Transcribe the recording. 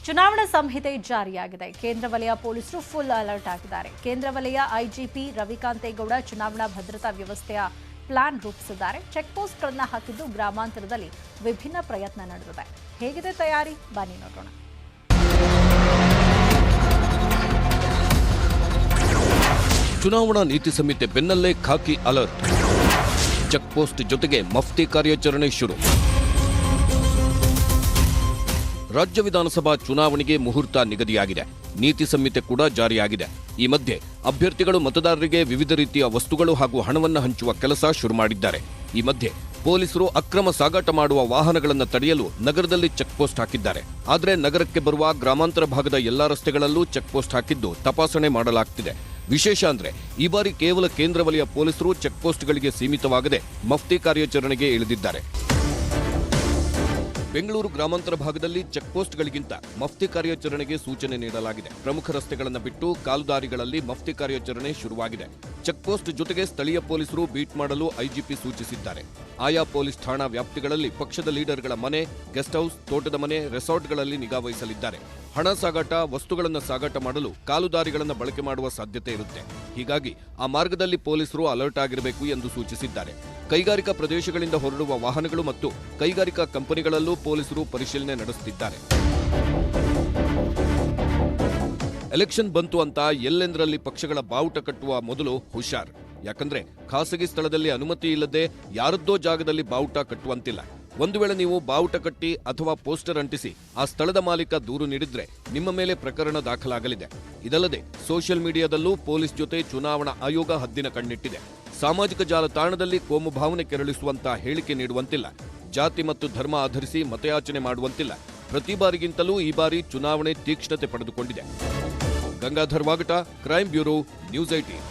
ಚುನಾವಣಾ ಸಂಹಿತೆ ಜಾರಿಯಾಗಿದೆ. ಕೇಂದ್ರ ವಲಯ ಪೊಲೀಸರು ಫುಲ್ ಅಲರ್ಟ್ ಆಗಿದ್ದಾರೆ. ಕೇಂದ್ರ ವಲಯ ಐಜಿಪಿ ರವಿಕಾಂತೇಗೌಡ ಚುನಾವಣಾ ಭದ್ರತಾ ವ್ಯವಸ್ಥೆಯ ಪ್ಲಾನ್ ರೂಪಿಸಿದ್ದಾರೆ. ಚೆಕ್ ಪೋಸ್ಟ್ಗಳನ್ನು ಹಾಕಿದ್ದು ಗ್ರಾಮಾಂತರದಲ್ಲಿ ವಿಭಿನ್ನ ಪ್ರಯತ್ನ ನಡೆದಿದೆ. ಹೇಗಿದೆ ತಯಾರಿ? ಬನ್ನಿ ನೋಡೋಣ. ಚುನಾವಣಾ ನೀತಿ ಸಂಹಿತೆ ಬೆನ್ನಲ್ಲೇ ಖಾಕಿ ಅಲರ್ಟ್. ಚೆಕ್ ಪೋಸ್ಟ್ ಜೊತೆಗೆ ಮಫ್ತಿ ಕಾರ್ಯಾಚರಣೆ ಶುರು. ರಾಜ್ಯ ವಿಧಾನಸಭಾ ಚುನಾವಣೆಗೆ ಮುಹೂರ್ತ ನಿಗದಿಯಾಗಿದೆ. ನೀತಿ ಸಂಹಿತೆ ಕೂಡ ಜಾರಿಯಾಗಿದೆ. ಈ ಮಧ್ಯೆ ಅಭ್ಯರ್ಥಿಗಳು ಮತದಾರರಿಗೆ ವಿವಿಧ ರೀತಿಯ ವಸ್ತುಗಳು ಹಾಗೂ ಹಣವನ್ನು ಹಂಚುವ ಕೆಲಸ ಶುರು ಮಾಡಿದ್ದಾರೆ. ಈ ಮಧ್ಯೆ ಪೊಲೀಸರು ಅಕ್ರಮ ಸಾಗಾಟ ಮಾಡುವ ವಾಹನಗಳನ್ನು ತಡೆಯಲು ನಗರದಲ್ಲಿ ಚೆಕ್ ಪೋಸ್ಟ್ ಹಾಕಿದ್ದಾರೆ. ಆದರೆ ನಗರಕ್ಕೆ ಬರುವ ಗ್ರಾಮಾಂತರ ಭಾಗದ ಎಲ್ಲಾ ರಸ್ತೆಗಳಲ್ಲೂ ಚೆಕ್ ಪೋಸ್ಟ್ ಹಾಕಿದ್ದು ತಪಾಸಣೆ ಮಾಡಲಾಗ್ತಿದೆ. ವಿಶೇಷ ಅಂದ್ರೆ ಈ ಬಾರಿ ಕೇವಲ ಕೇಂದ್ರ ವಲಯ ಪೊಲೀಸರು ಚೆಕ್ ಪೋಸ್ಟ್ಗಳಿಗೆ ಸೀಮಿತವಾಗದೆ ಮಫ್ತಿ ಕಾರ್ಯಾಚರಣೆಗೆ ಇಳಿದಿದ್ದಾರೆ. ಬೆಂಗಳೂರು ಗ್ರಾಮಾಂತರ ಭಾಗದಲ್ಲಿ ಚೆಕ್ ಪೋಸ್ಟ್ಗಳಿಗಿಂತ ಮಫ್ತಿ ಕಾರ್ಯಾಚರಣೆಗೆ ಸೂಚನೆ ನೀಡಲಾಗಿದೆ. ಪ್ರಮುಖ ರಸ್ತೆಗಳನ್ನು ಬಿಟ್ಟು ಕಾಲುದಾರಿಗಳಲ್ಲಿ ಮಫ್ತಿ ಕಾರ್ಯಾಚರಣೆ ಶುರುವಾಗಿದೆ. ಚೆಕ್ ಪೋಸ್ಟ್ ಜೊತೆಗೆ ಸ್ಥಳೀಯ ಪೊಲೀಸರು ಬೀಟ್ ಮಾಡಲು ಐಜಿಪಿ ಸೂಚಿಸಿದ್ದಾರೆ. ಆಯಾ ಪೊಲೀಸ್ ಠಾಣಾ ವ್ಯಾಪ್ತಿಗಳಲ್ಲಿ ಪಕ್ಷದ ಲೀಡರ್ಗಳ ಮನೆ, ಗೆಸ್ಟ್ ಹೌಸ್, ತೋಟದ ಮನೆ, ರೆಸಾರ್ಟ್ಗಳಲ್ಲಿ ನಿಗಾ ವಹಿಸಲಿದ್ದಾರೆ. ಹಣ ಸಾಗಾಟ, ವಸ್ತುಗಳನ್ನು ಸಾಗಾಟ ಮಾಡಲು ಕಾಲುದಾರಿಗಳನ್ನು ಬಳಕೆ ಮಾಡುವ ಸಾಧ್ಯತೆ ಇರುತ್ತೆ. ಹೀಗಾಗಿ ಆ ಮಾರ್ಗದಲ್ಲಿ ಪೊಲೀಸರು ಅಲರ್ಟ್ ಆಗಿರಬೇಕು ಎಂದು ಸೂಚಿಸಿದ್ದಾರೆ. ಕೈಗಾರಿಕಾ ಪ್ರದೇಶಗಳಿಂದ ಹೊರಡುವ ವಾಹನಗಳು ಮತ್ತು ಕೈಗಾರಿಕಾ ಕಂಪನಿಗಳಲ್ಲೂ ಪೊಲೀಸರು ಪರಿಶೀಲನೆ ನಡೆಸುತ್ತಿದ್ದಾರೆ. ಎಲೆಕ್ಷನ್ ಬಂತು ಅಂತ ಎಲ್ಲೆಂದರಲ್ಲಿ ಪಕ್ಷಗಳ ಬಾವುಟ ಕಟ್ಟುವ ಮೊದಲು ಹುಷಾರ್. ಯಾಕಂದ್ರೆ ಖಾಸಗಿ ಸ್ಥಳದಲ್ಲಿ ಅನುಮತಿ ಇಲ್ಲದೆ ಯಾರದ್ದೋ ಜಾಗದಲ್ಲಿ ಬಾವುಟ ಕಟ್ಟುವಂತಿಲ್ಲ. ಒಂದು ವೇಳೆ ನೀವು ಬಾವುಟ ಕಟ್ಟಿ ಅಥವಾ ಪೋಸ್ಟರ್ ಅಂಟಿಸಿ ಆ ಸ್ಥಳದ ಮಾಲೀಕ ದೂರು ನೀಡಿದ್ರೆ ನಿಮ್ಮ ಮೇಲೆ ಪ್ರಕರಣ ದಾಖಲಾಗಲಿದೆ. ಇದಲ್ಲದೆ ಸೋಷಿಯಲ್ ಮೀಡಿಯಾದಲ್ಲೂ ಪೊಲೀಸ್ ಜೊತೆ ಚುನಾವಣಾ ಆಯೋಗ ಹದ್ದಿನ ಕಣ್ಣಿಟ್ಟಿದೆ. ಸಾಮಾಜಿಕ ಜಾಲತಾಣದಲ್ಲಿ ಕೋಮು ಭಾವನೆ ಕೆರಳಿಸುವಂತ ಹೇಳಿಕೆ ನೀಡುವಂತಿಲ್ಲ. ಜಾತಿ ಮತ್ತು ಧರ್ಮ ಆಧರಿಸಿ ಮತಯಾಚನೆ ಮಾಡುವಂತಿಲ್ಲ. ಪ್ರತಿ ಬಾರಿಗಿಂತಲೂ ಈ ಬಾರಿ ಚುನಾವಣೆ ತೀಕ್ಷ್ಣತೆ ಪಡೆದುಕೊಂಡಿದೆ. Gangadhar ವಾಗಟ, crime bureau, news 18.